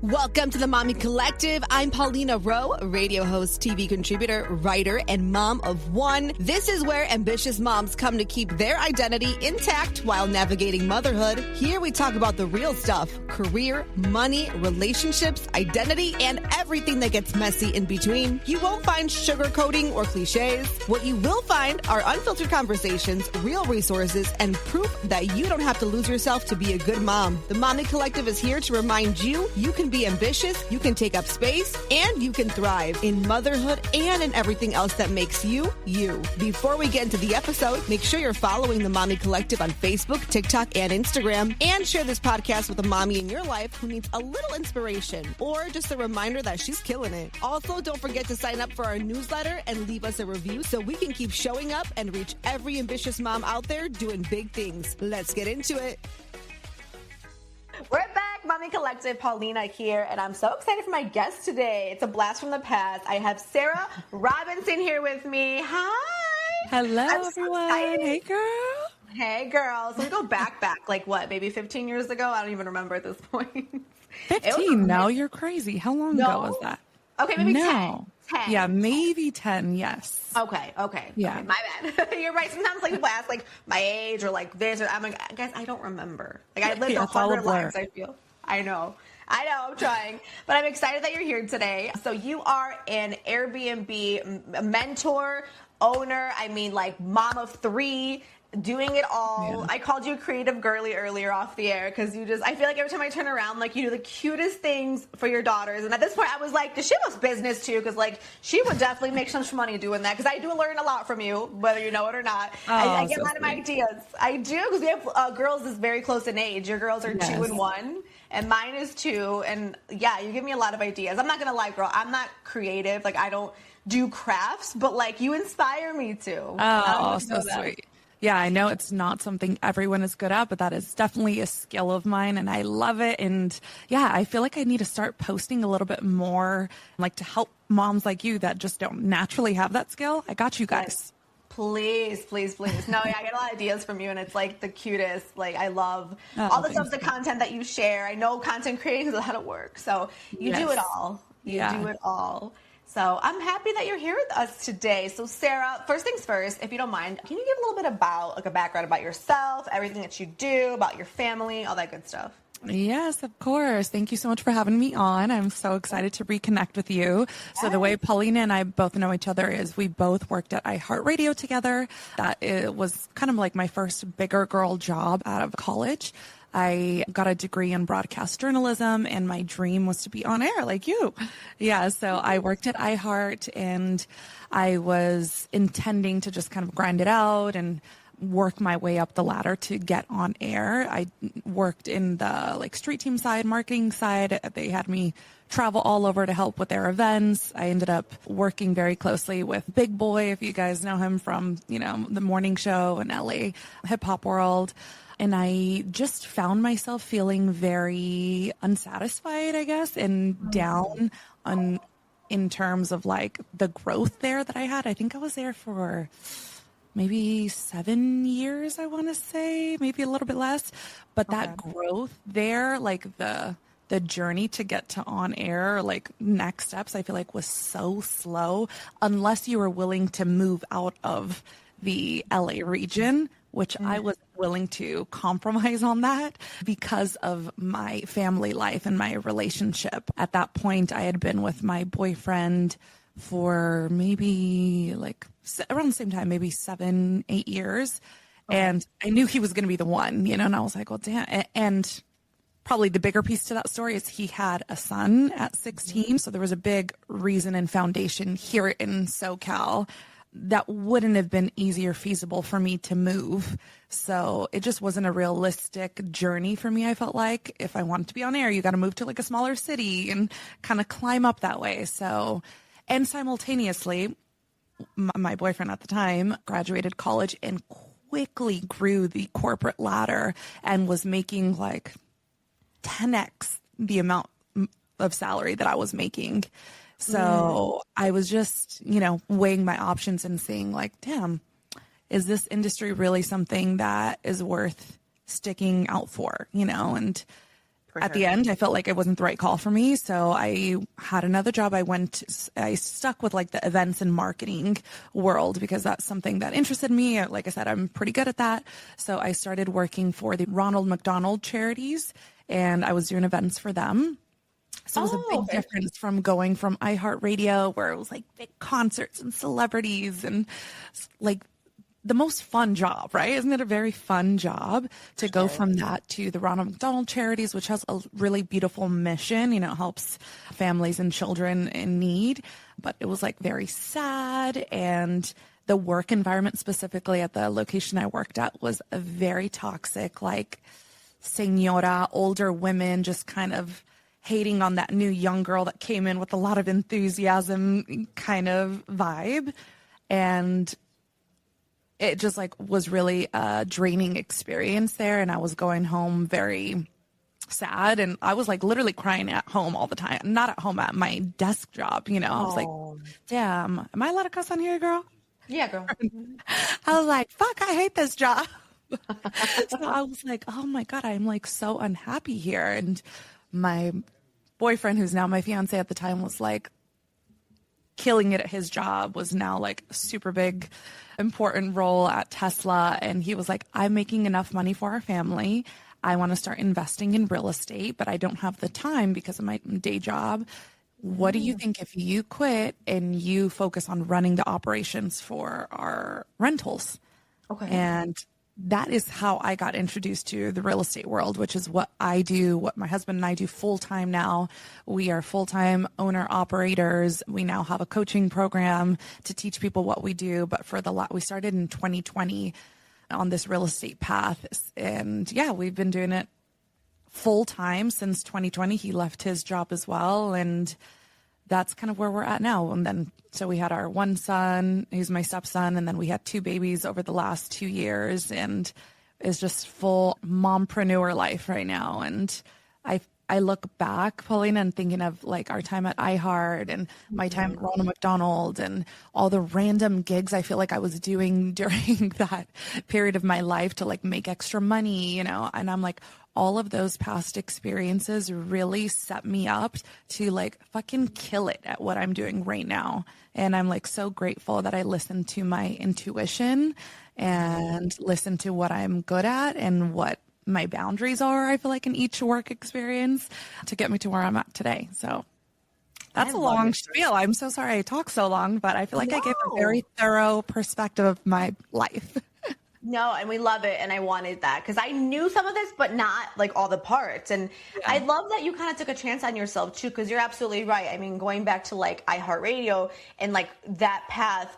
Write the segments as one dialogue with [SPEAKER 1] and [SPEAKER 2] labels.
[SPEAKER 1] Welcome to the Mami Collective. I'm Paulina Rowe, radio host, TV contributor, writer, and mom of one. This is where ambitious moms come to keep their identity intact while navigating motherhood. Here we talk about the real stuff: career, money, relationships, identity, and everything that gets messy in between. You won't find sugarcoating or cliches. What you will find are unfiltered conversations, real resources, and proof that you don't have to lose yourself to be a good mom. The Mami Collective is here to remind you can be ambitious, you can take up space, and you can thrive in motherhood and in everything else that makes you, you. Before we get into the episode, make sure you're following the Mami Collective on Facebook, TikTok, and Instagram, and share this podcast with a mommy in your life who needs a little inspiration or just a reminder that she's killing it. Also, don't forget to sign up for our newsletter and leave us a review so we can keep showing up and reach every ambitious mom out there doing big things. Let's get into it. We're back, Mami Collective. Paulina here, and I'm so excited for my guest today. It's a blast from the past. I have Sara Robinson here with me. Hi.
[SPEAKER 2] Hello, everyone. Hey, girl.
[SPEAKER 1] Hey, girl. So we go back, like what, maybe 15 years ago? I don't even remember at this point.
[SPEAKER 2] 15? No, you're crazy. How long ago was that?
[SPEAKER 1] Okay, maybe 10. 10.
[SPEAKER 2] Yeah, maybe 10, yes.
[SPEAKER 1] Okay.
[SPEAKER 2] Yeah.
[SPEAKER 1] Okay, my bad. You're right. Sometimes like people ask like my age or like this, or I'm like, guys, I don't remember. Like I lived a harder lives, I feel. I know, I'm trying. But I'm excited that you're here today. So you are an Airbnb mentor, owner, like mom of 3, doing it all. Yeah. I called you a creative girly earlier off the air because I feel like every time I turn around, like you do the cutest things for your daughters. And at this point I was like, does she have business too? Because like she would definitely make some money doing that, because I do learn a lot from you, whether you know it or not. I get a lot of ideas. I do, because we have girls that's very close in age. Your girls are 2 and 1. And mine is 2. And yeah, you give me a lot of ideas. I'm not going to lie, girl. I'm not creative. Like I don't do crafts, but like you inspire me to.
[SPEAKER 2] Oh, so sweet. Yeah, I know it's not something everyone is good at, but that is definitely a skill of mine, and I love it. And yeah, I feel like I need to start posting a little bit more, like to help moms like you that just don't naturally have that skill. I got you guys.
[SPEAKER 1] Please. No, yeah, I get a lot of ideas from you, and it's like the cutest. Like I love all the stuff, the content that you share. I know content creating is a lot of work, so you do it all. You do it all. So I'm happy that you're here with us today. So Sara, first things first, if you don't mind, can you give a little bit about like a background about yourself, everything that you do, about your family, all that good stuff?
[SPEAKER 2] Yes, of course. Thank you so much for having me on. I'm so excited to reconnect with you. Yes. So the way Paulina and I both know each other is we both worked at iHeartRadio together. It was kind of like my first bigger girl job out of college. I got a degree in broadcast journalism, and my dream was to be on air like you. Yeah, so I worked at iHeart, and I was intending to just kind of grind it out and work my way up the ladder to get on air. I worked in the like street team side, marketing side. They had me travel all over to help with their events. I ended up working very closely with Big Boy, if you guys know him from, the morning show in LA, hip hop world. And I just found myself feeling very unsatisfied, I guess, and down in terms of like the growth there that I had. I think I was there for maybe 7 years, I want to say, maybe a little bit less. But that growth there, like the journey to get to on air, like next steps, I feel like was so slow unless you were willing to move out of the LA region, which I was willing to compromise on that because of my family life and my relationship. At that point, I had been with my boyfriend for maybe like around the same time, maybe 7-8 years. And I knew he was going to be the one, and I was like, well, damn. And probably the bigger piece to that story is he had a son at 16. So there was a big reason and foundation here in SoCal that wouldn't have been easy or feasible for me to move. So it just wasn't a realistic journey for me. I felt like if I wanted to be on air, you got to move to like a smaller city and kind of climb up that way. So, and simultaneously, my boyfriend at the time graduated college and quickly grew the corporate ladder and was making like 10x the amount of salary that I was making. So I was just, weighing my options and seeing like, damn, is this industry really something that is worth sticking out for, and at the end, I felt like it wasn't the right call for me. So I had another job. I stuck with like the events and marketing world because that's something that interested me. Like I said, I'm pretty good at that. So I started working for the Ronald McDonald charities and I was doing events for them. So it was a big difference from going from iHeartRadio, where it was like big concerts and celebrities and like the most fun job, right? Isn't it a very fun job to go from that to the Ronald McDonald Charities, which has a really beautiful mission, you know, it helps families and children in need. But it was like very sad. And the work environment specifically at the location I worked at was a very toxic, like señora, older women just kind of hating on that new young girl that came in with a lot of enthusiasm kind of vibe. And it just like was really a draining experience there. And I was going home very sad. And I was like literally crying at home all the time, not at home, at my desk job. You know, I was like, damn, am I allowed to cuss on here, girl?
[SPEAKER 3] Yeah, girl.
[SPEAKER 2] I was like, fuck, I hate this job. So I was like, oh my God, I'm like so unhappy here. And my boyfriend, who's now my fiance at the time, was like killing it at his job, was now like a super big, important role at Tesla. And he was like, I'm making enough money for our family. I want to start investing in real estate, but I don't have the time because of my day job. What do you think if you quit and you focus on running the operations for our rentals?
[SPEAKER 3] Okay.
[SPEAKER 2] And that is how I got introduced to the real estate world, which is what I do, what my husband and I do full time now. We are full-time owner operators. We now have a coaching program to teach people what we do. But we started in 2020 on this real estate path. And yeah, we've been doing it full time since 2020. He left his job as well. And that's kind of where we're at now. And then, so we had our one son, he's my stepson, and then we had 2 babies over the last 2 years, and it's just full mompreneur life right now. And I look back, Paulina, and thinking of like our time at iHeart and my time at Ronald McDonald and all the random gigs I feel like I was doing during that period of my life to like make extra money, you know, and I'm like, all of those past experiences really set me up to like fucking kill it at what I'm doing right now. And I'm like so grateful that I listened to my intuition and listened to what I'm good at and what my boundaries are, I feel like, in each work experience to get me to where I'm at today. So that's a long spiel. I'm so sorry I talked so long, but I feel like I gave a very thorough perspective of my life.
[SPEAKER 3] No, and we love it. And I wanted that because I knew some of this, but not like all the parts. And I love that you kind of took a chance on yourself too, because you're absolutely right. I mean, going back to like iHeartRadio and like that path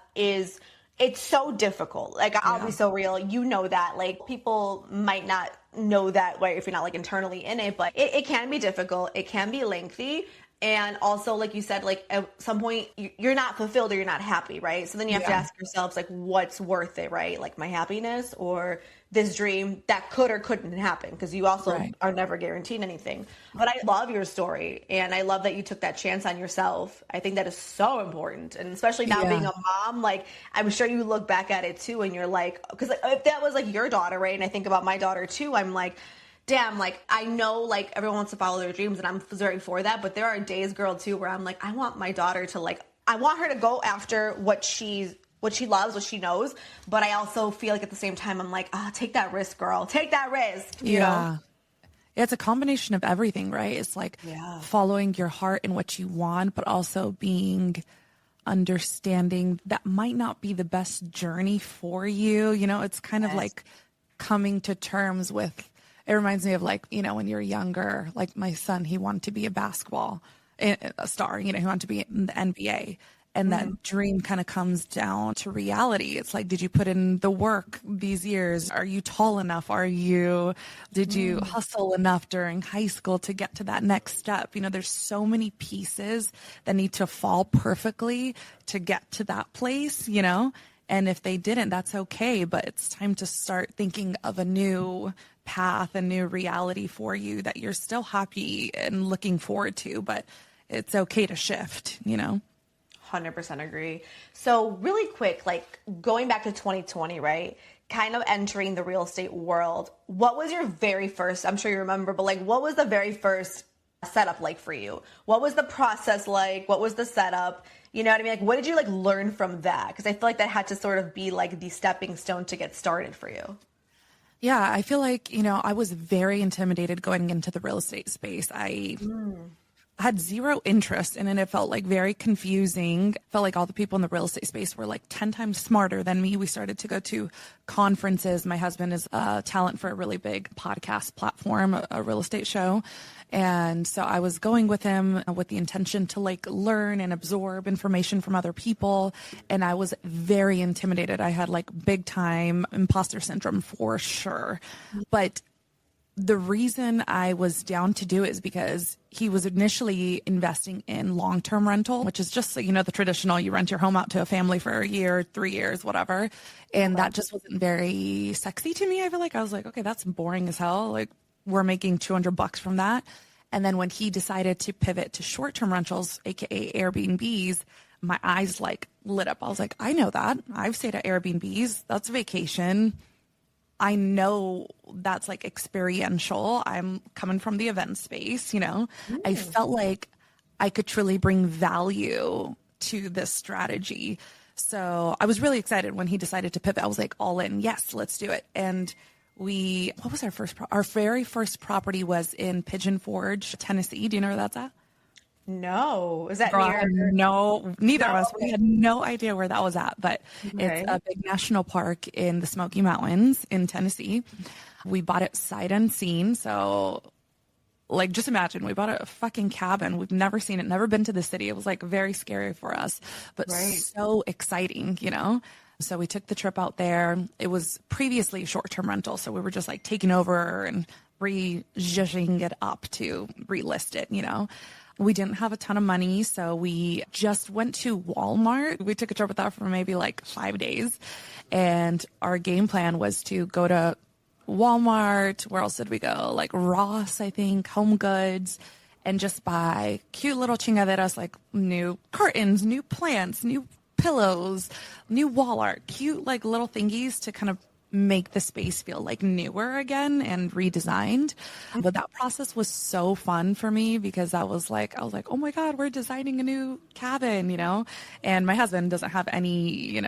[SPEAKER 3] it's so difficult. Like I'll be so real. You know that like people might not know that way if you're not like internally in it, but it can be difficult. It can be lengthy. And also, like you said, like at some point you're not fulfilled or you're not happy, right? So then you have to ask yourselves, like, what's worth it, right? Like my happiness or this dream that could or couldn't happen, because you also are never guaranteed anything. But I love your story, and I love that you took that chance on yourself. I think that is so important, and especially now being a mom, like I'm sure you look back at it too, and you're like, because if that was like your daughter, right? And I think about my daughter too, I'm like, damn, like, I know, like, everyone wants to follow their dreams, and I'm very for that, but there are days, girl, too, where I'm like, I want my daughter to, like, I want her to go after what she loves, what she knows, but I also feel like at the same time, I'm like, take that risk, girl. Take that risk, you know?
[SPEAKER 2] It's a combination of everything, right? It's like following your heart and what you want, but also being understanding that might not be the best journey for you. You know, it's kind of like coming to terms with. It reminds me of like, you know, when you're younger, like my son, he wanted to be a basketball star, you know, he wanted to be in the NBA. And that dream kind of comes down to reality. It's like, did you put in the work these years? Are you tall enough? Did you hustle enough during high school to get to that next step? You know, there's so many pieces that need to fall perfectly to get to that place, you know? And if they didn't, that's okay. But it's time to start thinking of a new path, a new reality for you that you're still happy and looking forward to, but it's okay to shift, you know?
[SPEAKER 3] 100% agree. So really quick, like going back to 2020, right? kind of entering the real estate world, what was your very first, I'm sure you remember, but like, what was the very first setup like for you? What was the process like? What was the setup? You know what I mean? Like, what did you like learn from that? Because I feel like that had to sort of be like the stepping stone to get started for you.
[SPEAKER 2] Yeah, I feel like, I was very intimidated going into the real estate space. I had zero interest in it. It felt like very confusing. Felt like all the people in the real estate space were like 10 times smarter than me. We started to go to conferences. My husband is a talent for a really big podcast platform, a real estate show. And so I was going with him with the intention to like learn and absorb information from other people. And I was very intimidated. I had like big time imposter syndrome for sure. But the reason I was down to do it is because he was initially investing in long-term rental, which is just, the traditional, you rent your home out to a family for a year, 3 years, whatever. And that just wasn't very sexy to me. I feel like I was like, okay, that's boring as hell. Like, we're making $200 from that. And then when he decided to pivot to short-term rentals, AKA Airbnbs, my eyes like lit up. I was like, I know that. I've stayed at Airbnbs. That's vacation. I know that's like experiential. I'm coming from the event space, I felt like I could truly bring value to this strategy. So I was really excited when he decided to pivot. I was like, all in. Yes, let's do it. And what was our very first property was in Pigeon Forge, Tennessee. Do you know where that's at?
[SPEAKER 3] No. Is that
[SPEAKER 2] near? No, neither of us. We had no idea where that was at, but It's a big national park in the Smoky Mountains in Tennessee. We bought it sight unseen. So like, just imagine, we bought a fucking cabin. We've never seen it, never been to the city. It was like very scary for us, but so exciting, So we took the trip out there. It was previously short-term rental. So we were just like taking over and re-zhuzhing it up to relist it, We didn't have a ton of money. So we just went to Walmart. We took a trip with that for maybe like 5 days. And our game plan was to go to Walmart. Where else did we go? Like Ross, I think, Home Goods, and just buy cute little chingaderas, like new curtains, new plants, new pillows, new wall art, cute like little thingies to kind of make the space feel like newer again and redesigned. But that process was so fun for me because I was like, oh my God, we're designing a new cabin, and my husband doesn't have any,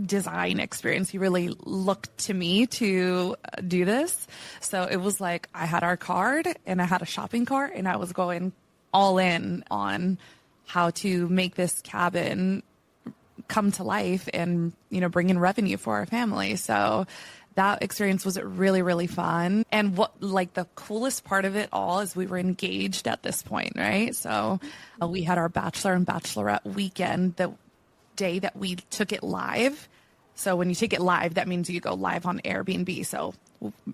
[SPEAKER 2] design experience. He really looked to me to do this. So it was like, I had our card and I had a shopping cart and I was going all in on how to make this cabin come to life and, bring in revenue for our family. So that experience was really, really fun. And what, like, the coolest part of it all is we were engaged at this point, right? So we had our bachelor and bachelorette weekend the day that we took it live. So when you take it live, that means you go live on Airbnb. So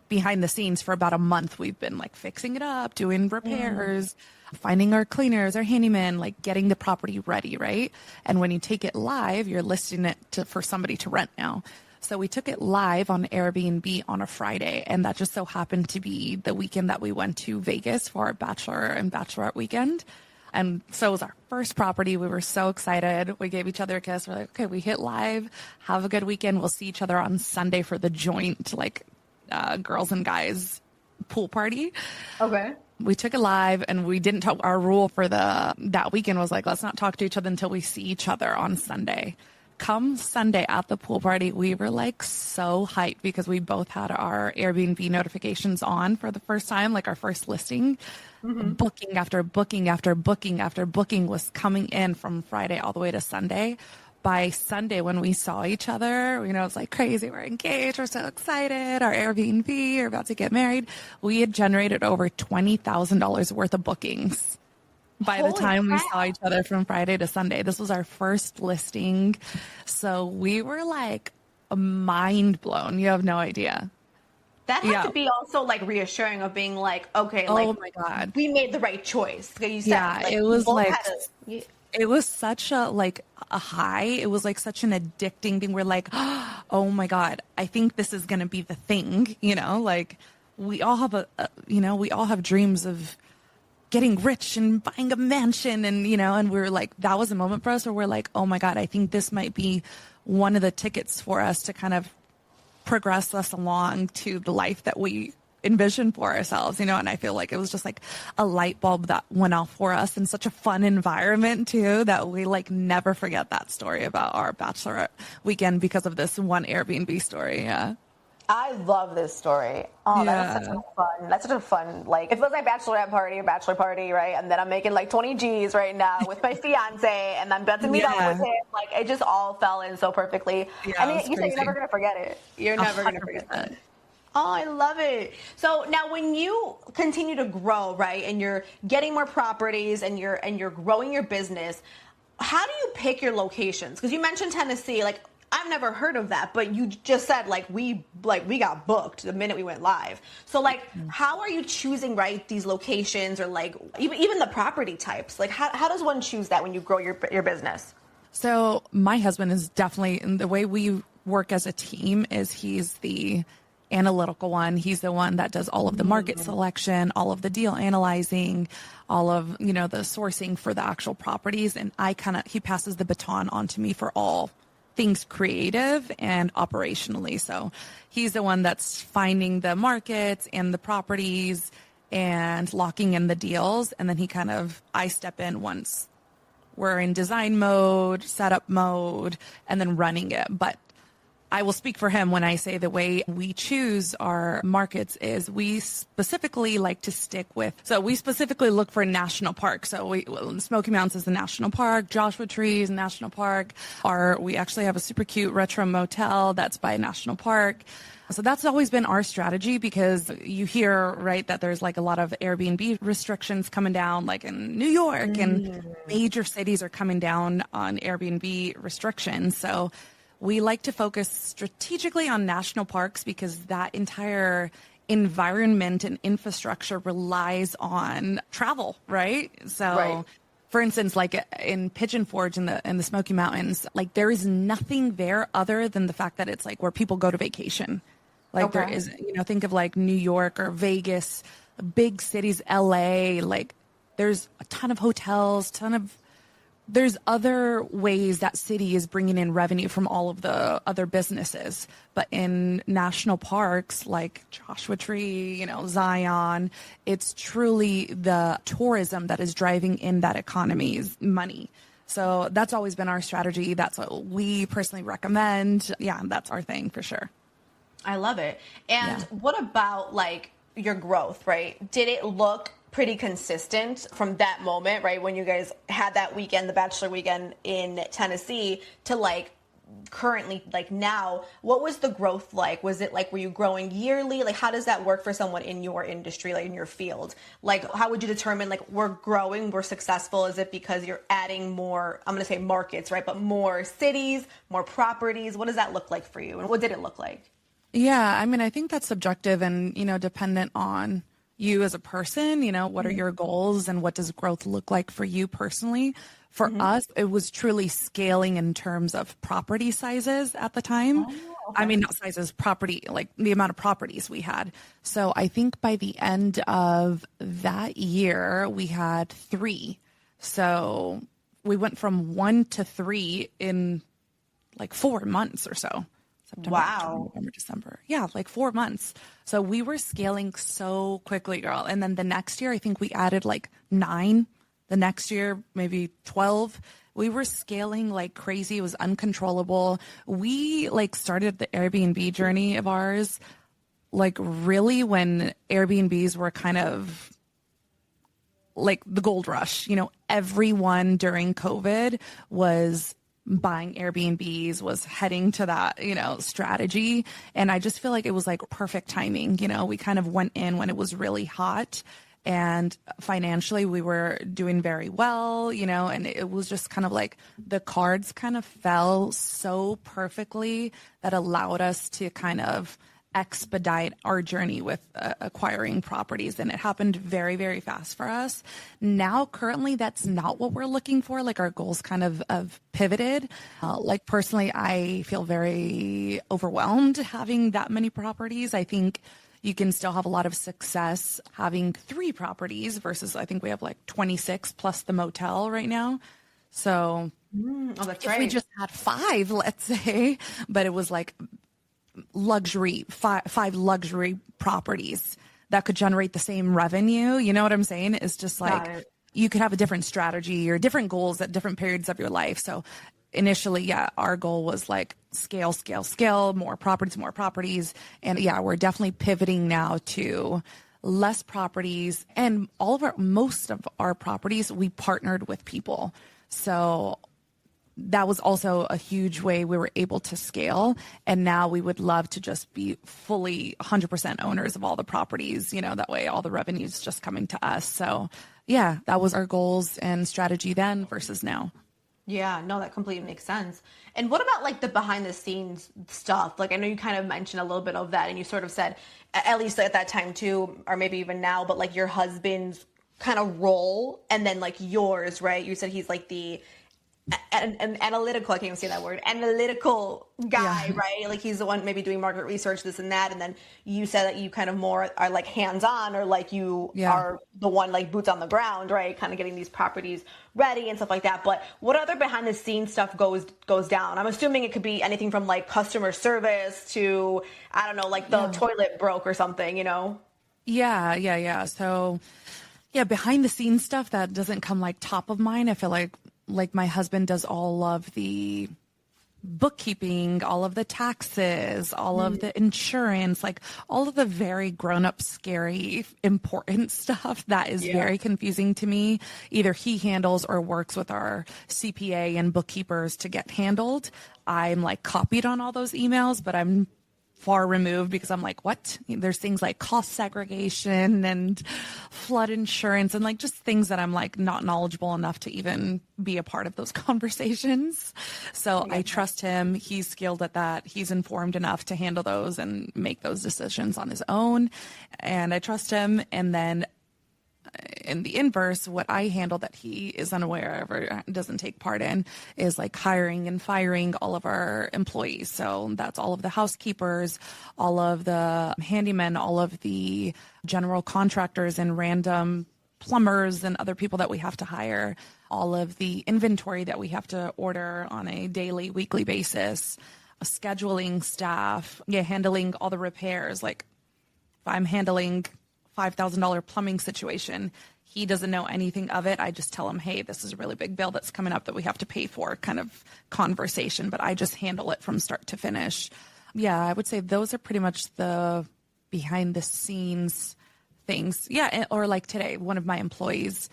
[SPEAKER 2] behind the scenes for about a month, we've been like fixing it up, doing repairs, finding our cleaners, our handyman, like getting the property ready, right? And when you take it live, you're listing it for somebody to rent now. So we took it live on Airbnb on a Friday, and that just so happened to be the weekend that we went to Vegas for our bachelor and bachelorette weekend. And so it was our first property. We were so excited. We gave each other a kiss. We're like, okay, we hit live. Have a good weekend. We'll see each other on Sunday for the joint, like, girls and guys pool party.
[SPEAKER 3] Okay.
[SPEAKER 2] We took it live, and we didn't talk. Our rule for that weekend was like, let's not talk to each other until we see each other on Sunday. Come Sunday at the pool party, we were like so hyped because we both had our Airbnb notifications on for the first time, like our first listing. Mm-hmm. Booking after booking after booking after booking was coming in from Friday all the way to Sunday. By Sunday, when we saw each other, it's like crazy. We're engaged. We're so excited. Our Airbnb, we're about to get married. We had generated over $20,000 worth of bookings by the time we saw each other from Friday to Sunday. This was our first listing. So we were like mind blown. You have no idea.
[SPEAKER 3] That had to be also like reassuring of being like, okay, like,
[SPEAKER 2] oh my God,
[SPEAKER 3] we made the right choice. You said,
[SPEAKER 2] like, it was like, it was such a high. It was like such an addicting thing. We're like, oh my God, I think this is going to be the thing. Like we all have we all have dreams of getting rich and buying a mansion and, and we're like, that was a moment for us where we're like, oh my God, I think this might be one of the tickets for us to kind of progress us along to the life that we envision for ourselves, you know, and I feel like it was just like a light bulb that went off for us in such a fun environment too, that we like never forget that story about our bachelorette weekend because of this one Airbnb story. Yeah.
[SPEAKER 3] I love this story. Oh, yeah. That's such a fun, like, it feels like bachelorette party or bachelor party, right? And then I'm making like 20 G's right now with my fiance, and I'm about to meet up with him. Like, it just all fell in so perfectly.
[SPEAKER 2] Yeah,
[SPEAKER 3] I mean, you said you're never going to forget it. You're never going to forget it. Oh, I love it. So now when you continue to grow, right, and you're getting more properties and you're growing your business, how do you pick your locations? Because you mentioned Tennessee, like I've never heard of that, but you just said we got booked the minute we went live. So like, how are you choosing, right, these locations, or like even the property types? Like how does one choose that when you grow your business?
[SPEAKER 2] So my husband is definitely, and the way we work as a team is he's the analytical one. He's the one that does all of the market selection, all of the deal analyzing, all of, you know, the sourcing for the actual properties. And he passes the baton on to me for all things creative and operationally. So he's the one that's finding the markets and the properties and locking in the deals. And then I step in once we're in design mode, setup mode, and then running it. But I will speak for him when I say the way we choose our markets is we specifically like to we specifically look for national parks. So Smoky Mountains is a national park, Joshua Tree is a national park, we actually have a super cute retro motel that's by a national park. So that's always been our strategy, because you hear, right, that there's like a lot of Airbnb restrictions coming down, like in New York, and major cities are coming down on Airbnb restrictions. So we like to focus strategically on national parks because that entire environment and infrastructure relies on travel, right? So, for instance, like in Pigeon Forge in the Smoky Mountains, like there is nothing there other than the fact that it's like where people go to vacation. Like there is, you know, think of like New York or Vegas, big cities, LA, like there's a ton of hotels, there's other ways that city is bringing in revenue from all of the other businesses. But in national parks like Joshua Tree, you know, Zion, it's truly the tourism that is driving in that economy's money. So that's always been our strategy. That's what we personally recommend. Yeah, that's our thing for sure.
[SPEAKER 3] I love it. And what about like your growth, right? Did it look pretty consistent from that moment, right, when you guys had that weekend, the bachelor weekend in Tennessee, to like currently, like now? What was the growth like? Was it like, were you growing yearly? Like, how does that work for someone in your industry, like in your field? Like, how would you determine, like, we're growing, we're successful? Is it because you're adding more, I'm going to say markets, right, but more cities, more properties? What does that look like for you? And what did it look like?
[SPEAKER 2] Yeah, I mean, I think that's subjective and, you know, dependent on you as a person, you know, what are your goals and what does growth look like for you personally? For us, it was truly scaling in terms of property sizes at the time. Oh, okay. I mean, not sizes, property, like the amount of properties we had. So I think by the end of that year, we had 3. So we went from 1 to 3 in like 4 months or so. September, October, November, December. Yeah, like 4 months. So we were scaling so quickly, girl. And then the next year, I think we added like 9. The next year, maybe 12. We were scaling like crazy. It was uncontrollable. We like started the Airbnb journey of ours, like really when Airbnbs were kind of like the gold rush. You know, everyone during COVID was buying Airbnbs, was heading to that, you know, strategy. And I just feel like it was like perfect timing. You know, we kind of went in when it was really hot and financially we were doing very well, you know, and it was just kind of like the cards kind of fell so perfectly that allowed us to kind of expedite our journey with acquiring properties. And it happened very, very fast for us. Now, currently, that's not what we're looking for. Like our goals kind of pivoted. Like personally, I feel very overwhelmed having that many properties. I think you can still have a lot of success having 3 properties versus I think we have like 26 plus the motel right now. So
[SPEAKER 3] that's
[SPEAKER 2] if we just had 5, let's say, but it was like five luxury properties that could generate the same revenue. You know what I'm saying? It's just like you could have a different strategy or different goals at different periods of your life. So initially, yeah, our goal was like scale, more properties. And yeah, we're definitely pivoting now to less properties, and most of our properties, we partnered with people. So that was also a huge way we were able to scale. And now we would love to just be fully 100% owners of all the properties, that way all the revenue is just coming to us. So yeah, that was our goals and strategy then versus now.
[SPEAKER 3] Yeah, no, that completely makes sense. And what about like the behind the scenes stuff? Like I know you kind of mentioned a little bit of that, and you sort of said, at least at that time too, or maybe even now, but like your husband's kind of role and then like yours, right? You said he's like the an analytical, I can't even say that word, analytical guy, right? Like he's the one maybe doing market research, this and that. And then you said that you kind of more are like hands-on, or like you are the one like boots on the ground, right? Kind of getting these properties ready and stuff like that. But what other behind the scenes stuff goes down? I'm assuming it could be anything from like customer service to, I don't know, like the toilet broke or something,
[SPEAKER 2] Yeah. So yeah, behind the scenes stuff that doesn't come like top of mind. I feel like my husband does all of the bookkeeping, all of the taxes, all of the insurance, like all of the very grown-up, scary, important stuff that is very confusing to me. Either he handles or works with our CPA and bookkeepers to get handled. I'm like copied on all those emails, but I'm far removed because I'm like, what? There's things like cost segregation and flood insurance and like just things that I'm like not knowledgeable enough to even be a part of those conversations. So I trust him. He's skilled at that. He's informed enough to handle those and make those decisions on his own. And I trust him. And then in the inverse, what I handle that he is unaware of or doesn't take part in is like hiring and firing all of our employees. So that's all of the housekeepers, all of the handymen, all of the general contractors and random plumbers and other people that we have to hire, all of the inventory that we have to order on a daily, weekly basis, scheduling staff, handling all the repairs. Like if I'm handling $5,000 plumbing situation, he doesn't know anything of it. I just tell him, hey, this is a really big bill that's coming up that we have to pay for, kind of conversation, but I just handle it from start to finish. Yeah, I would say those are pretty much the behind the scenes things. Yeah, or like today, one of my employees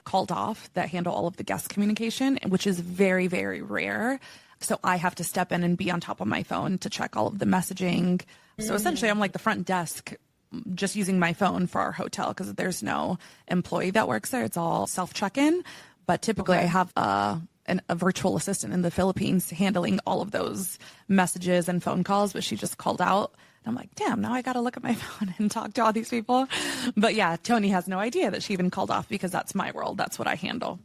[SPEAKER 2] called off that handle all of the guest communication, which is very, very rare. So I have to step in and be on top of my phone to check all of the messaging. So essentially I'm like the front desk, just using my phone for our hotel because there's no employee that works there. It's all self-check-in. But typically I have a virtual assistant in the Philippines handling all of those messages and phone calls, but she just called out. And I'm like, damn, now I got to look at my phone and talk to all these people. But yeah, Tony has no idea that she even called off because that's my world. That's what I handle.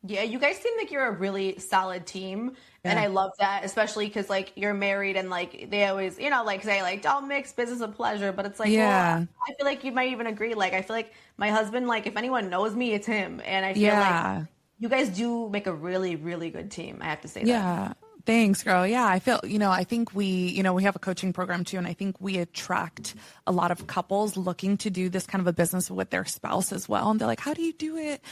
[SPEAKER 3] Yeah, you guys seem like you're a really solid team. Yeah. And I love that, especially because like you're married and like they always, like say like don't mix business with pleasure. But it's like, well, I feel like you might even agree. Like I feel like my husband, like if anyone knows me, it's him. And I feel like you guys do make a really, really good team. I have to say that.
[SPEAKER 2] Yeah. Thanks, girl. Yeah, I feel, I think we have a coaching program too. And I think we attract a lot of couples looking to do this kind of a business with their spouse as well. And they're like, how do you do it?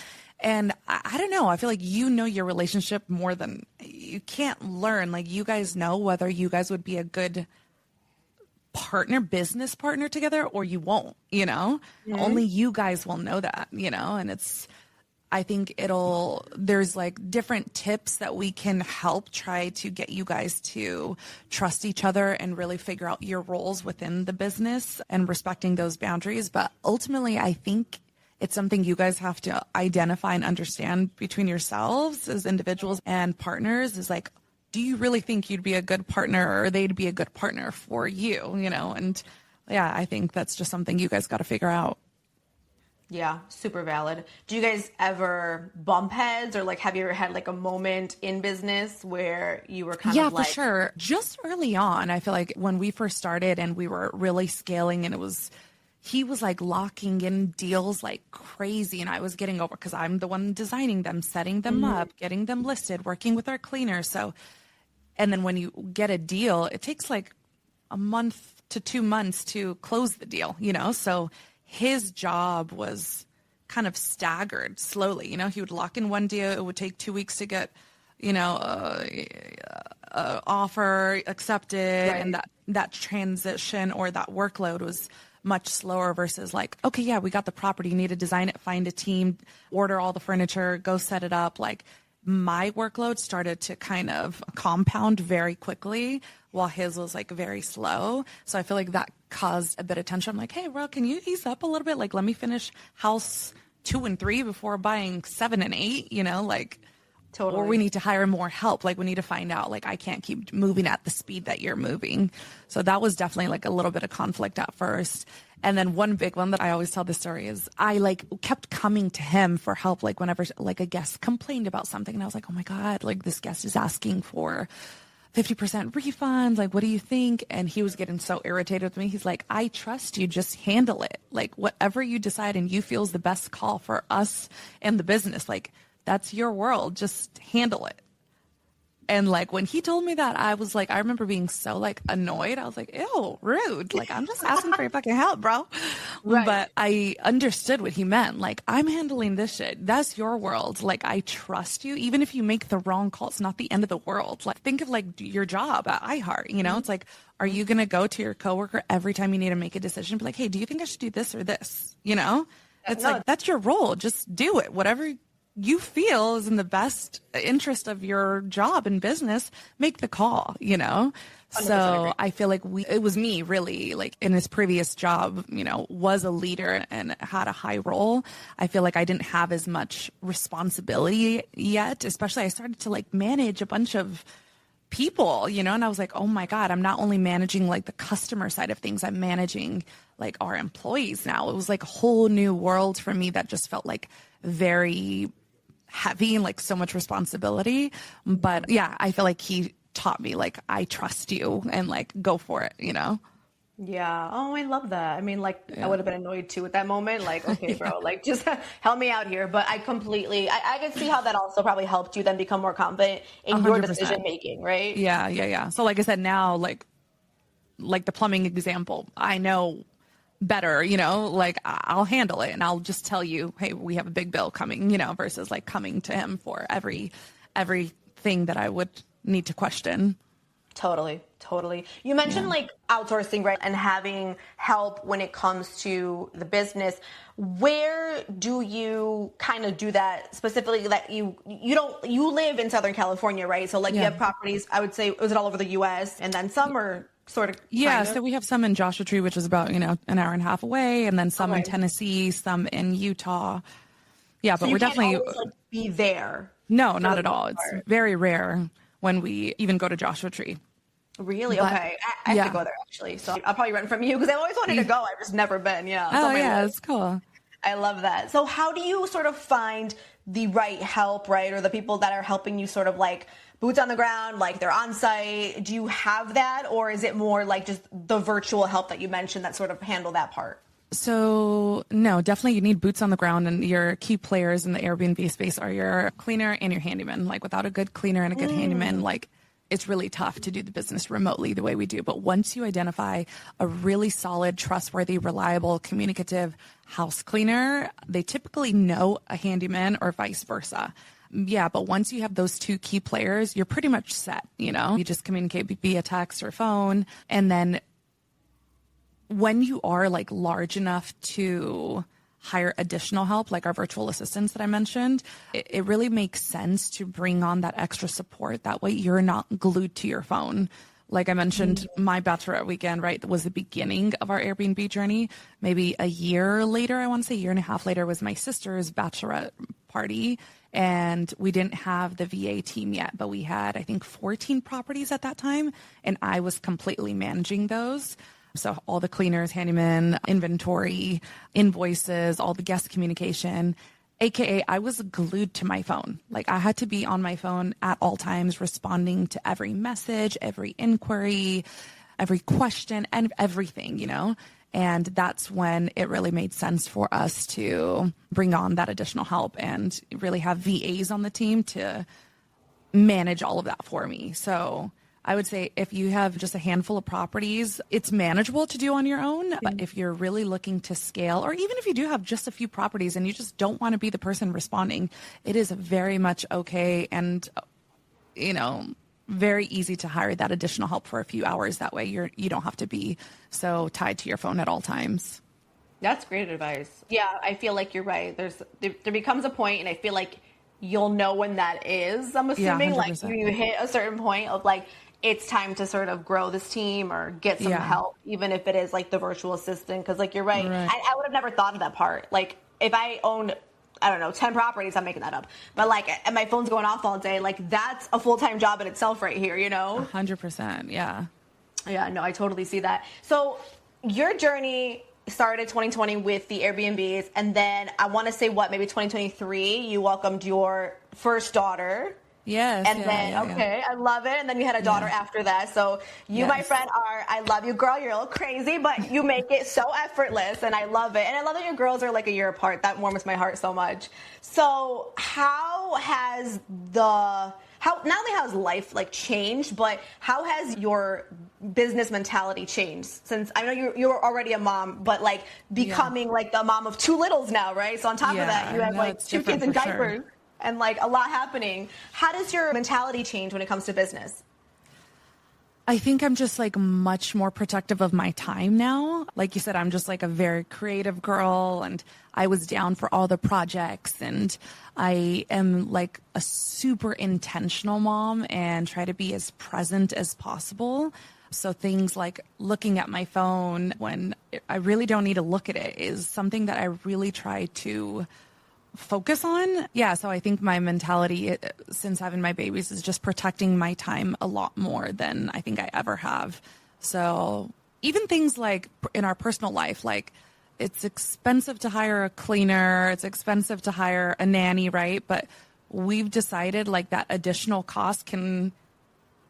[SPEAKER 2] And I don't know. I feel like your relationship more than you can't learn. Like you guys know whether you guys would be a good business partner together or you won't, Only you guys will know that, and I think there's like different tips that we can help try to get you guys to trust each other and really figure out your roles within the business and respecting those boundaries. But ultimately, I think it's something you guys have to identify and understand between yourselves as individuals and partners is like, do you really think you'd be a good partner or they'd be a good partner for you, And yeah, I think that's just something you guys got to figure out.
[SPEAKER 3] Yeah, super valid. Do you guys ever bump heads or like have you ever had like a moment in business where you were kind of like...
[SPEAKER 2] Yeah, for sure. Just early on, I feel like when we first started and we were really scaling and he was like locking in deals like crazy and I was getting over because I'm the one designing them, setting them up, getting them listed, working with our cleaners. So, and then when you get a deal, it takes like a month to 2 months to close the deal, you know? So his job was kind of staggered slowly. You know, he would lock in one deal. It would take 2 weeks to get, you know, offer accepted. Right. And that transition or that workload was much slower versus like, okay, yeah, we got the property. You need to design it, find a team, order all the furniture, go set it up. Like my workload started to kind of compound very quickly while his was like very slow. So I feel like that caused a bit of tension. I'm like, hey, bro, can you ease up a little bit? Like, let me finish house 2 and 3 before buying 7 and 8, you know, like, totally. Or we need to hire more help. Like we need to find out, like, I can't keep moving at the speed that you're moving. So that was definitely like a little bit of conflict at first. And then one big one that I always tell the story is I like kept coming to him for help. Like whenever like a guest complained about something and I was like, oh my God, like this guest is asking for 50% refund. Like, what do you think? And he was getting so irritated with me. He's like, I trust you. Just handle it. Like whatever you decide and you feel is the best call for us and the business. Like that's your world. Just handle it. And like when he told me that, I was like, I remember being so like annoyed. I was like, ew, rude. Like I'm just asking for your fucking help, bro. Right. But I understood what he meant. Like I'm handling this shit. That's your world. Like I trust you. Even if you make the wrong call, it's not the end of the world. Like think of like your job at iHeart. You know, it's like, are you going to go to your coworker every time you need to make a decision? Be like, hey, do you think I should do this or this? You know, it's like, that's your role. Just do it. Whatever you feel is in the best interest of your job and business, make the call, you know? So I feel like it was me really like in his previous job, you know, was a leader and had a high role. I feel like I didn't have as much responsibility yet, especially I started to like manage a bunch of people, you know, and I was like, oh my God, I'm not only managing like the customer side of things, I'm managing like our employees now. It was like a whole new world for me that just felt like very heavy and like so much responsibility. But yeah, I feel like he taught me like, I trust you and like go for it, you know?
[SPEAKER 3] Yeah. Oh, I love that. I mean, like I would have been annoyed too at that moment. Like, okay, bro, like just help me out here. But I completely, I can see how that also probably helped you then become more confident in 100%. Your decision making, right?
[SPEAKER 2] Yeah. So like I said, now like the plumbing example, I know better, you know, like I'll handle it and I'll just tell you, hey, we have a big bill coming, you know, versus like coming to him for everything that I would need to question.
[SPEAKER 3] Totally. You mentioned like outsourcing, right? And having help when it comes to the business. Where do you kind of do that specifically that you live in Southern California, right? So like you have properties, I would say, was it all over the US and then some are sort of?
[SPEAKER 2] Yeah. So we have some in Joshua Tree, which is about, you know, an hour and a half away. And then some in Tennessee, some in Utah. Yeah. But so we're definitely
[SPEAKER 3] always, like, be there.
[SPEAKER 2] No, not at all. It's very rare when we even go to Joshua Tree.
[SPEAKER 3] Really? But, okay. I have to go there actually. So I'll probably rent from you because I've always wanted to go. I've just never been. Yeah.
[SPEAKER 2] Oh yeah. It's cool.
[SPEAKER 3] I love that. So how do you sort of find the right help, right? Or the people that are helping you sort of like boots on the ground, like they're on site. Do you have that? Or is it more like just the virtual help that you mentioned that sort of handle that part?
[SPEAKER 2] So no, definitely you need boots on the ground, and your key players in the Airbnb space are your cleaner and your handyman. Like without a good cleaner and a good handyman, like it's really tough to do the business remotely the way we do. But once you identify a really solid, trustworthy, reliable, communicative house cleaner, they typically know a handyman or vice versa. Yeah, but once you have those two key players, you're pretty much set, you know? You just communicate via text or phone. And then when you are like large enough to hire additional help, like our virtual assistants that I mentioned, it really makes sense to bring on that extra support. That way you're not glued to your phone. Like I mentioned, my bachelorette weekend, right, was the beginning of our Airbnb journey. Maybe a year later, I want to say a year and a half later, was my sister's bachelorette party. And we didn't have the VA team yet, but we had, I think, 14 properties at that time. And I was completely managing those. So all the cleaners, handyman, inventory, invoices, all the guest communication, AKA I was glued to my phone. Like I had to be on my phone at all times, responding to every message, every inquiry, every question, and everything, you know? And that's when it really made sense for us to bring on that additional help and really have VAs on the team to manage all of that for me. So I would say if you have just a handful of properties, it's manageable to do on your own. But if you're really looking to scale, or even if you do have just a few properties and you just don't want to be the person responding, it is very much okay and, very easy to hire that additional help for a few hours. That way you don't have to be so tied to your phone at all times.
[SPEAKER 3] That's great advice. Yeah, I feel like you're right. There becomes a point, and I feel like you'll know when that is. I'm assuming like you hit a certain point of like, it's time to sort of grow this team or get some help, even if it is like the virtual assistant. Cause like, you're right. I would have never thought of that part. Like if I owned, I don't know, 10 properties, I'm making that up. But like, and my phone's going off all day. Like that's a full-time job in itself right here,
[SPEAKER 2] 100%. Yeah.
[SPEAKER 3] Yeah, no, I totally see that. So your journey started 2020 with the Airbnbs. And then I want to say maybe 2023, you welcomed your first daughter.
[SPEAKER 2] Yes.
[SPEAKER 3] And I love it. And then you had a daughter after that. So you, my friend, I love you, girl. You're a little crazy, but you make it so effortless. And I love it. And I love that your girls are like a year apart. That warms my heart so much. So how has not only has life like changed, but how has your business mentality changed? Since I know you were already a mom, but like becoming like the mom of two littles now, right? So on top of that, you have like two kids in diapers. Sure. And like a lot happening. How does your mentality change when it comes to business?
[SPEAKER 2] I think I'm just like much more protective of my time now. Like you said, I'm just like a very creative girl, and I was down for all the projects, and I am like a super intentional mom and try to be as present as possible. So things like looking at my phone when I really don't need to look at it is something that I really try to focus on. Yeah. So I think my mentality since having my babies is just protecting my time a lot more than I think I ever have. So even things like in our personal life, like it's expensive to hire a cleaner, it's expensive to hire a nanny, right? But we've decided like that additional cost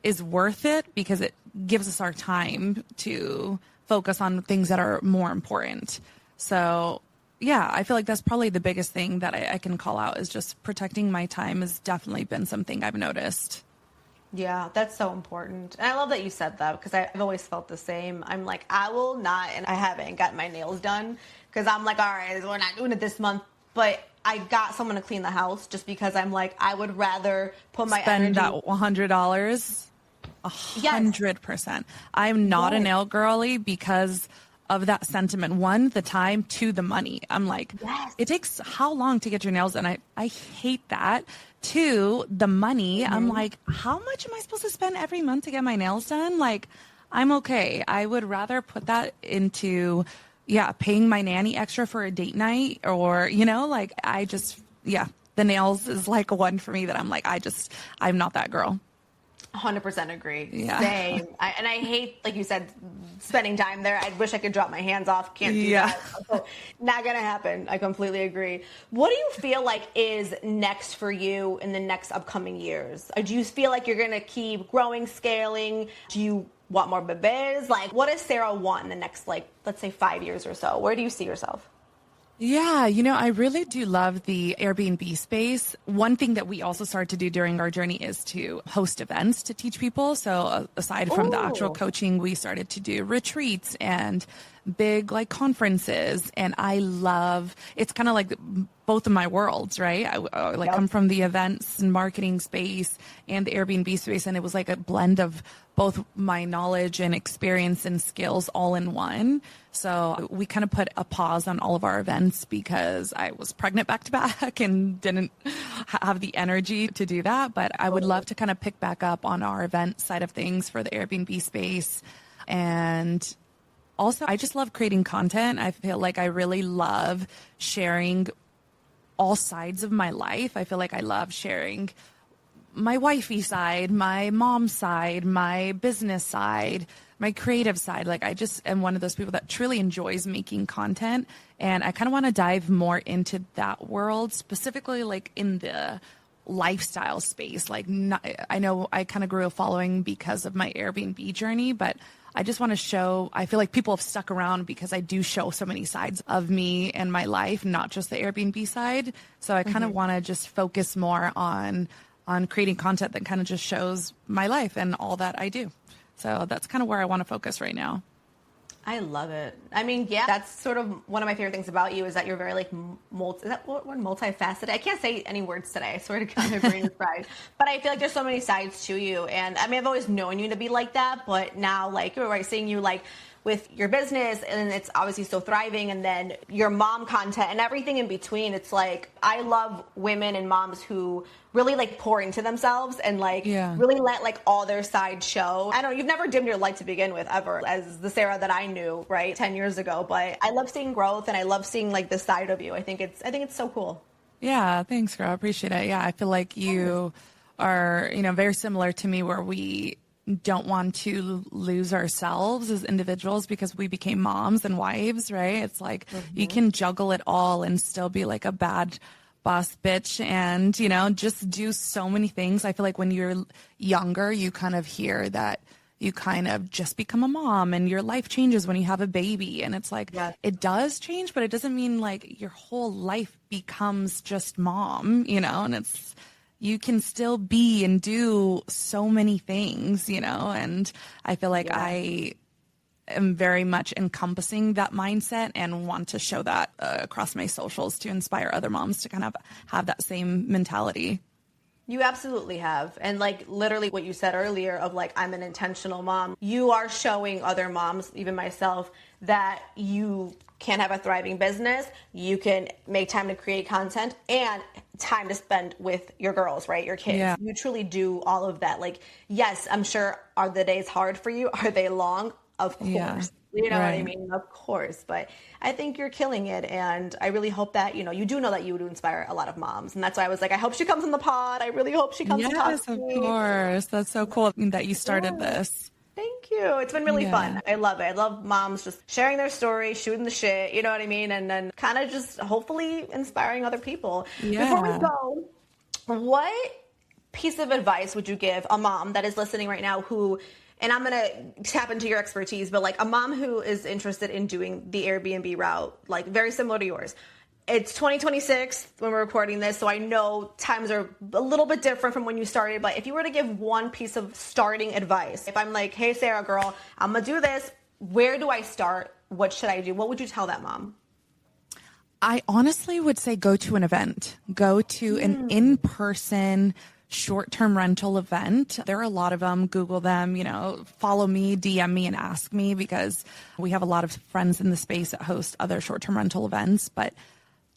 [SPEAKER 2] is worth it because it gives us our time to focus on things that are more important. So yeah, I feel like that's probably the biggest thing that I can call out is just protecting my time has definitely been something I've noticed.
[SPEAKER 3] Yeah, that's so important. And I love that you said that because I've always felt the same. I'm like, I will not, and I haven't gotten my nails done because I'm like, all right, we're not doing it this month. But I got someone to clean the house just because I'm like, I would rather put my
[SPEAKER 2] spend
[SPEAKER 3] energy.
[SPEAKER 2] that $100, 100%. I'm not a nail girly because of that sentiment. One, the time, two, the money. I'm like, it takes how long to get your nails done? I hate that. Two, the money. I'm like, how much am I supposed to spend every month to get my nails done? Like, I'm okay. I would rather put that into, paying my nanny extra for a date night or, like the nails is like one for me that I'm like, I'm not that girl.
[SPEAKER 3] 100% agree.
[SPEAKER 2] Yeah.
[SPEAKER 3] Same. And I hate, like you said, spending time there. I wish I could drop my hands off. Can't do that. So, not going to happen. I completely agree. What do you feel like is next for you in the next upcoming years? Do you feel like you're going to keep growing, scaling? Do you want more bebés? Like, what does Sara want in the next, like, let's say 5 years or so? Where do you see yourself?
[SPEAKER 2] Yeah, I really do love the Airbnb space. One thing that we also started to do during our journey is to host events to teach people. So aside from the actual coaching, we started to do retreats and big like conferences. And I love, it's kind of like both of my worlds, right? I come from the events and marketing space and the Airbnb space. And it was like a blend of both my knowledge and experience and skills all in one. So we kind of put a pause on all of our events because I was pregnant back to back and didn't have the energy to do that. But I would love to kind of pick back up on our event side of things for the Airbnb space. And also, I just love creating content. I feel like I really love sharing all sides of my life. I feel like I love sharing my wifey side, my mom side, my business side, my creative side. Like I just am one of those people that truly enjoys making content. And I kind of want to dive more into that world, specifically like in the lifestyle space. Like I know I kind of grew a following because of my Airbnb journey, but I just want to show, I feel like people have stuck around because I do show so many sides of me and my life, not just the Airbnb side. So I kind of want to just focus more on on creating content that kind of just shows my life and all that I do. So that's kind of where I want to focus right now.
[SPEAKER 3] I love it. I mean, yeah, that's sort of one of my favorite things about you is that you're very like multifaceted. I can't say any words today. I swear to God, my brain is fried. But I feel like there's so many sides to you. And I mean, I've always known you to be like that, but now like you're right, seeing you like with your business and it's obviously so thriving, and then your mom content and everything in between. It's like, I love women and moms who really like pour into themselves and like really let like all their sides show. I don't know, you've never dimmed your light to begin with ever as the Sara that I knew, right, 10 years ago. But I love seeing growth and I love seeing like this side of you. I think it's so cool.
[SPEAKER 2] Yeah, thanks, girl. I appreciate it. Yeah, I feel like you are, very similar to me, where we don't want to lose ourselves as individuals because we became moms and wives, right? It's like you can juggle it all and still be like a bad boss bitch and, just do so many things. I feel like when you're younger, you kind of hear that you kind of just become a mom and your life changes when you have a baby. And it's like, it does change, but it doesn't mean like your whole life becomes just mom, and it's, you can still be and do so many things, and I feel like I am very much encompassing that mindset and want to show that across my socials to inspire other moms to kind of have that same mentality.
[SPEAKER 3] You absolutely have. And like literally what you said earlier of like, I'm an intentional mom. You are showing other moms, even myself, that you can have a thriving business. You can make time to create content and time to spend with your girls, right? Your kids. Yeah. You truly do all of that. Like, yes, I'm sure, are the days hard for you? Are they long? Of course. Yeah. You know what I mean? Of course. But I think you're killing it. And I really hope that, you do know that you would inspire a lot of moms. And that's why I was like, I hope she comes on the pod. I really hope she comes to talk to me.
[SPEAKER 2] Yes, of course. That's so cool that you started this.
[SPEAKER 3] Thank you. It's been really fun. I love it. I love moms just sharing their story, shooting the shit, you know what I mean? And then kind of just hopefully inspiring other people. Yeah. Before we go, what piece of advice would you give a mom that is listening right now who, and I'm going to tap into your expertise, but like a mom who is interested in doing the Airbnb route, like very similar to yours. It's 2026 when we're recording this, so I know times are a little bit different from when you started, but if you were to give one piece of starting advice, if I'm like, hey, Sara, girl, I'm going to do this. Where do I start? What should I do? What would you tell that mom?
[SPEAKER 2] I honestly would say go to an event. Go to an in-person short-term rental event. There are a lot of them. Google them, follow me, DM me, and ask me, because we have a lot of friends in the space that host other short-term rental events. But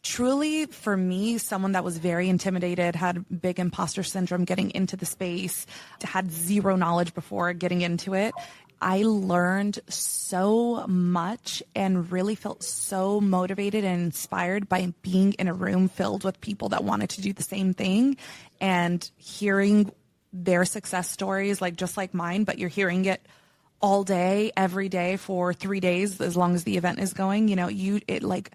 [SPEAKER 2] truly, for me, someone that was very intimidated, had big imposter syndrome getting into the space, had zero knowledge before getting into it, I learned so much and really felt so motivated and inspired by being in a room filled with people that wanted to do the same thing and hearing their success stories, like just like mine, but you're hearing it all day, every day for 3 days, as long as the event is going. It like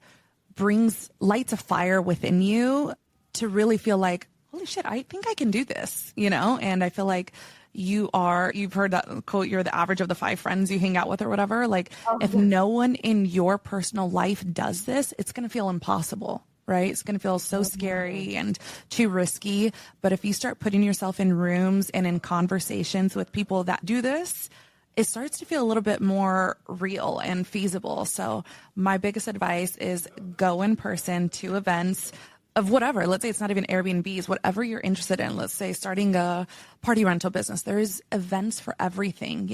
[SPEAKER 2] lights a fire within you to really feel like, holy shit, I think I can do this, and I feel like you've heard that quote, you're the average of the 5 friends you hang out with or whatever. Like if no one in your personal life does this, it's going to feel impossible, right? It's going to feel so scary and too risky. But if you start putting yourself in rooms and in conversations with people that do this, it starts to feel a little bit more real and feasible. So my biggest advice is go in person to events of whatever. Let's say it's not even Airbnbs, whatever you're interested in. Let's say starting a party rental business. There's events for everything,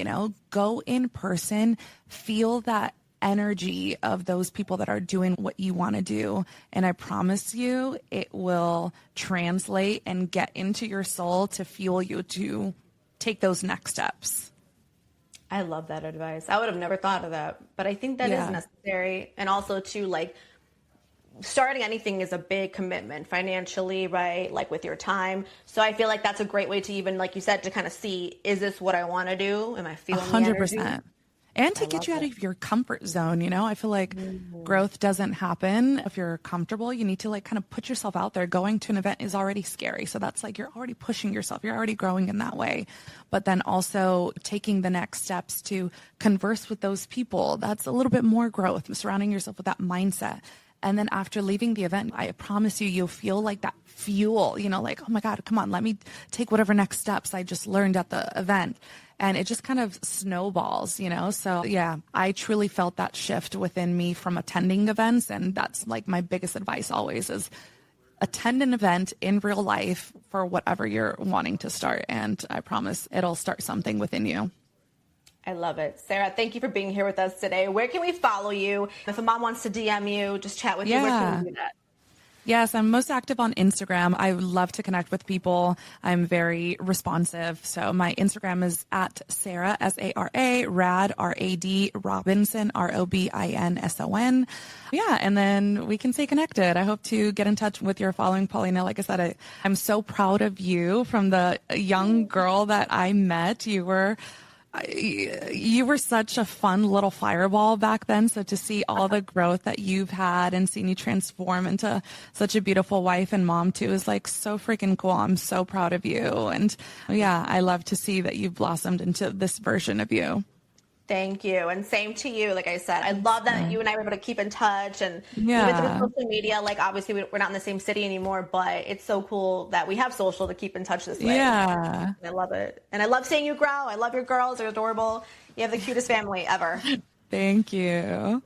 [SPEAKER 2] go in person, feel that energy of those people that are doing what you want to do. And I promise you, it will translate and get into your soul to fuel you to take those next steps.
[SPEAKER 3] I love that advice. I would have never thought of that, but I think that is necessary. And also to like, starting anything is a big commitment financially, right? Like with your time. So I feel like that's a great way to even, like you said, to kind of see, is this what I want to do? Am I feeling 100%?
[SPEAKER 2] And to get you out of your comfort zone, I feel like growth doesn't happen if you're comfortable. You need to like kind of put yourself out there. Going to an event is already scary. So that's like, you're already pushing yourself. You're already growing in that way. But then also taking the next steps to converse with those people. That's a little bit more growth, surrounding yourself with that mindset. And then after leaving the event, I promise you, you'll feel like that fuel, like, oh my God, come on, let me take whatever next steps I just learned at the event. And it just kind of snowballs, So yeah, I truly felt that shift within me from attending events. And that's like my biggest advice always is attend an event in real life for whatever you're wanting to start. And I promise it'll start something within you.
[SPEAKER 3] I love it. Sarah, thank you for being here with us today. Where can we follow you? If a mom wants to DM you, just chat with you, where can we do that?
[SPEAKER 2] Yes, I'm most active on Instagram. I love to connect with people. I'm very responsive. So my Instagram is at Sara, Sara, Rad, R-A-D, Robinson, Robinson. Yeah, and then we can stay connected. I hope to get in touch with your following, Paulina. Like I said, I'm so proud of you from the young girl that I met. You were such a fun little fireball back then. So to see all the growth that you've had and seeing you transform into such a beautiful wife and mom too is like so freaking cool. I'm so proud of you. And yeah, I love to see that you've blossomed into this version of you.
[SPEAKER 3] Thank you. And same to you. Like I said, I love that you and I were able to keep in touch and even through social media, like obviously we're not in the same city anymore, but it's so cool that we have social to keep in touch this way.
[SPEAKER 2] Yeah.
[SPEAKER 3] I love it. And I love seeing you grow. I love your girls. They're adorable. You have the cutest family ever.
[SPEAKER 2] Thank you.